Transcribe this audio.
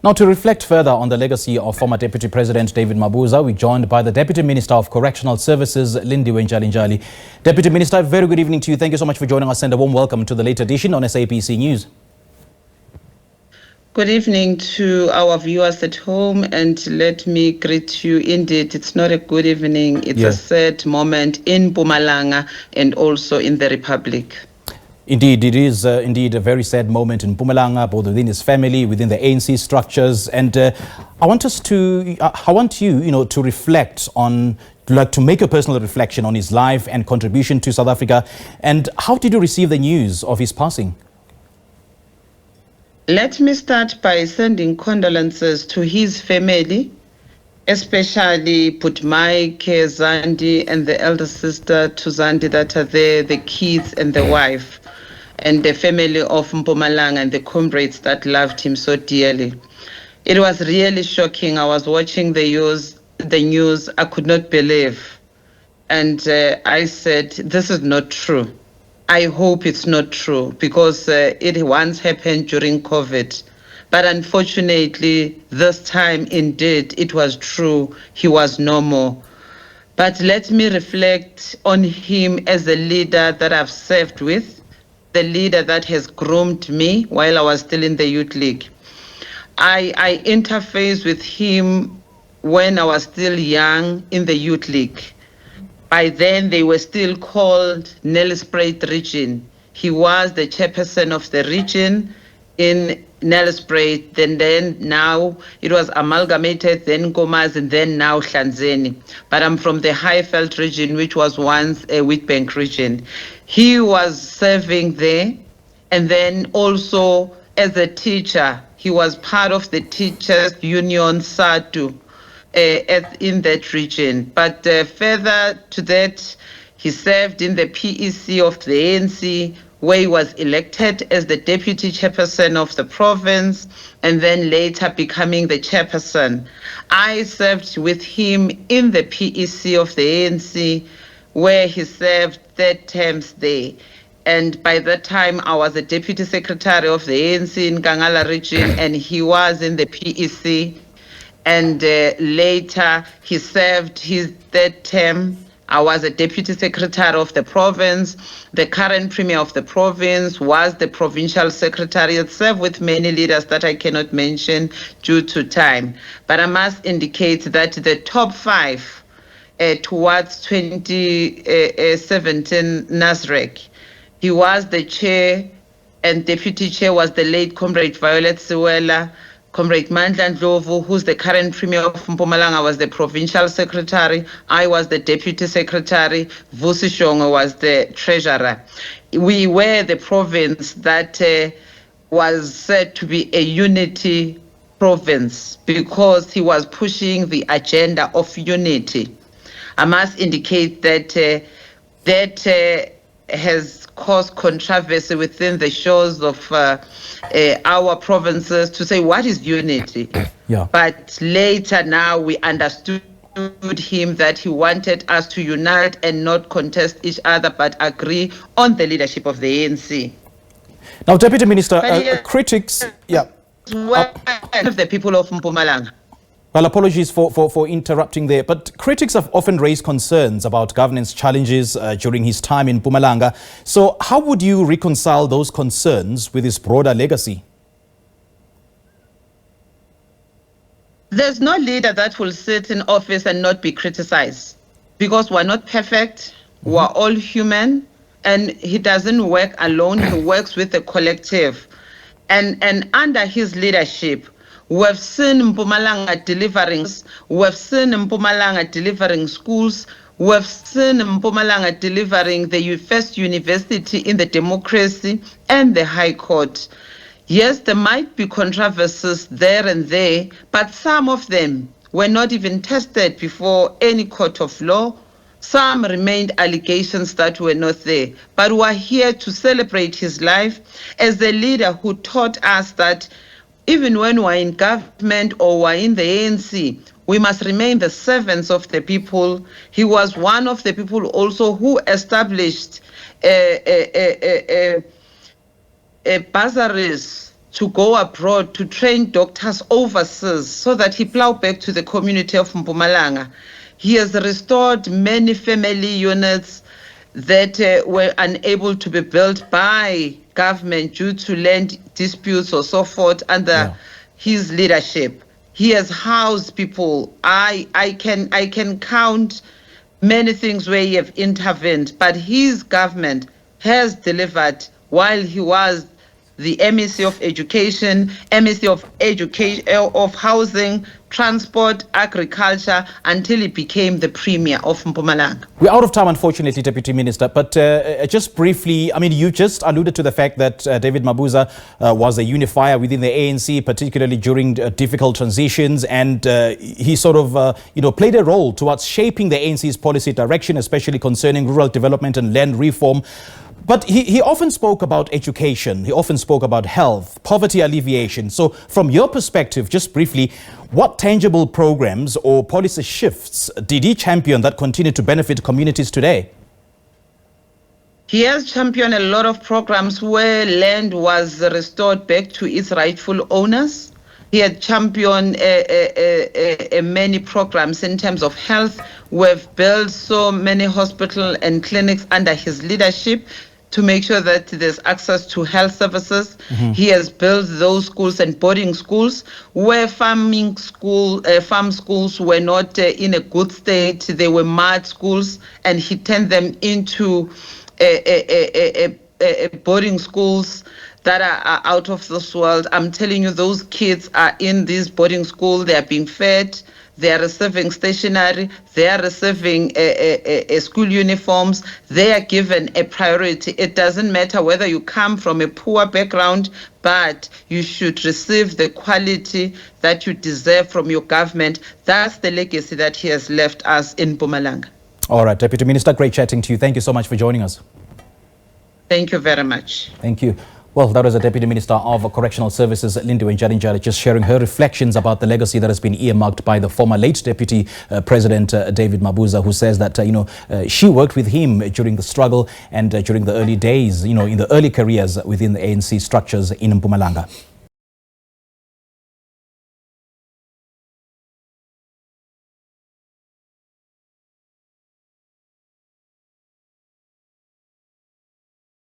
Now, to reflect further on the legacy of former Deputy President David Mabuza, we're joined by the Deputy Minister of Correctional Services, Lindiwe Ntshalintshali. Deputy Minister, very good evening to you. Thank you so much for joining us and a warm welcome to the late edition on SABC News. Good evening to our viewers at home, and let me greet you. Indeed, it's not a good evening. It's a sad moment in Mpumalanga and also in the Republic. Indeed, it is indeed a very sad moment in Mpumalanga, both within his family, within the ANC structures. And I want you, to reflect on, to make a personal reflection on his life and contribution to South Africa. And how did you receive the news of his passing? Let me start by sending condolences to his family, especially Putmai, Zandi, and the elder sister to Zandi that are there, the kids and the wife, and the family of Mpumalanga and the comrades that loved him so dearly. It was really shocking. I was watching the news. I could not believe. And I said, this is not true. I hope it's not true, because it once happened during COVID. But unfortunately, this time, indeed, it was true. He was no more. But let me reflect on him as a leader that I've served with, the leader that has groomed me while I was still in the Youth League. I interfaced with him when I was still young in the Youth League. By then, they were still called Nelspruit region. He was the chairperson of the region in Nelspruit. Then now it was amalgamated, then Gomas, and then now Hlanzeni. But I'm from the Highveld region, which was once a Witbank region. He was serving there, and then also as a teacher, he was part of the Teachers Union SADU. In that region. But further to that, he served in the PEC of the ANC, where he was elected as the deputy chairperson of the province, and then later becoming the chairperson. I served with him in the PEC of the ANC, where he served 3 terms there. And by that time, I was the deputy secretary of the ANC in Kangala region, and he was in the PEC. And later, he served his 3rd term. I was a deputy secretary of the province. The current premier of the province was the provincial secretary. It served with many leaders that I cannot mention due to time. But I must indicate that the top 5 towards 2017 NASREC, he was the chair, and deputy chair was the late comrade Violet Siwela. Comrade Mandla Ndlovu, who's the current premier of Mpumalanga, was the provincial secretary. I was the deputy secretary. Vusi Shongo was the treasurer. We were the province that was said to be a unity province because he was pushing the agenda of unity. I must indicate that that has caused controversy within the shores of our provinces to say, what is unity? Yeah. But later now we understood him that he wanted us to unite and not contest each other, but agree on the leadership of the ANC. Now, Deputy Minister, critics... Yeah. Of the people of Mpumalanga. Well, apologies for interrupting there, but critics have often raised concerns about governance challenges during his time in Mpumalanga. So how would you reconcile those concerns with his broader legacy? There's no leader that will sit in office and not be criticized, because we're not perfect, we're all human, and he doesn't work alone, he works with the collective. And under his leadership, we have seen Mpumalanga delivering. We have seen Mpumalanga delivering schools. We have seen Mpumalanga delivering the first university in the democracy and the High Court. Yes, there might be controversies there and there, but some of them were not even tested before any court of law. Some remained allegations that were not there. But we are here to celebrate his life as a leader who taught us that even when we're in government or we're in the ANC, we must remain the servants of the people. He was one of the people also who established bursaries to go abroad to train doctors overseas so that he plow back to the community of Mpumalanga. He has restored many family units that were unable to be built by government due to land disputes or so forth under his leadership. He has housed people. I can count many things where he have intervened, but his government has delivered while he was the MEC of Education, MEC of Housing, Transport, Agriculture, until he became the Premier of Mpumalanga. We're out of time, unfortunately, Deputy Minister, but just briefly, I mean, you just alluded to the fact that David Mabuza was a unifier within the ANC, particularly during difficult transitions, and he sort of, played a role towards shaping the ANC's policy direction, especially concerning rural development and land reform. But he often spoke about education, he often spoke about health, poverty alleviation. So from your perspective, just briefly, what tangible programs or policy shifts did he champion that continue to benefit communities today? He has championed a lot of programs where land was restored back to its rightful owners. He had championed many programs in terms of health. We've built so many hospitals and clinics under his leadership to make sure that there's access to health services. He has built those schools and boarding schools where farm schools were not in a good state. They were mud schools, and he turned them into boarding schools that are out of this world. I'm telling you, those kids are in these boarding schools. They are being fed. They are receiving stationery. They are receiving school uniforms. They are given a priority. It doesn't matter whether you come from a poor background, but you should receive the quality that you deserve from your government. That's the legacy that he has left us in Mpumalanga. All right, Deputy Minister, great chatting to you. Thank you so much for joining us. Thank you very much. Thank you. Well, that was the Deputy Minister of Correctional Services, Lindiwe Ntshalintshali, just sharing her reflections about the legacy that has been earmarked by the former late Deputy President David Mabuza, who says that, she worked with him during the struggle and during the early days, in the early careers within the ANC structures in Mpumalanga.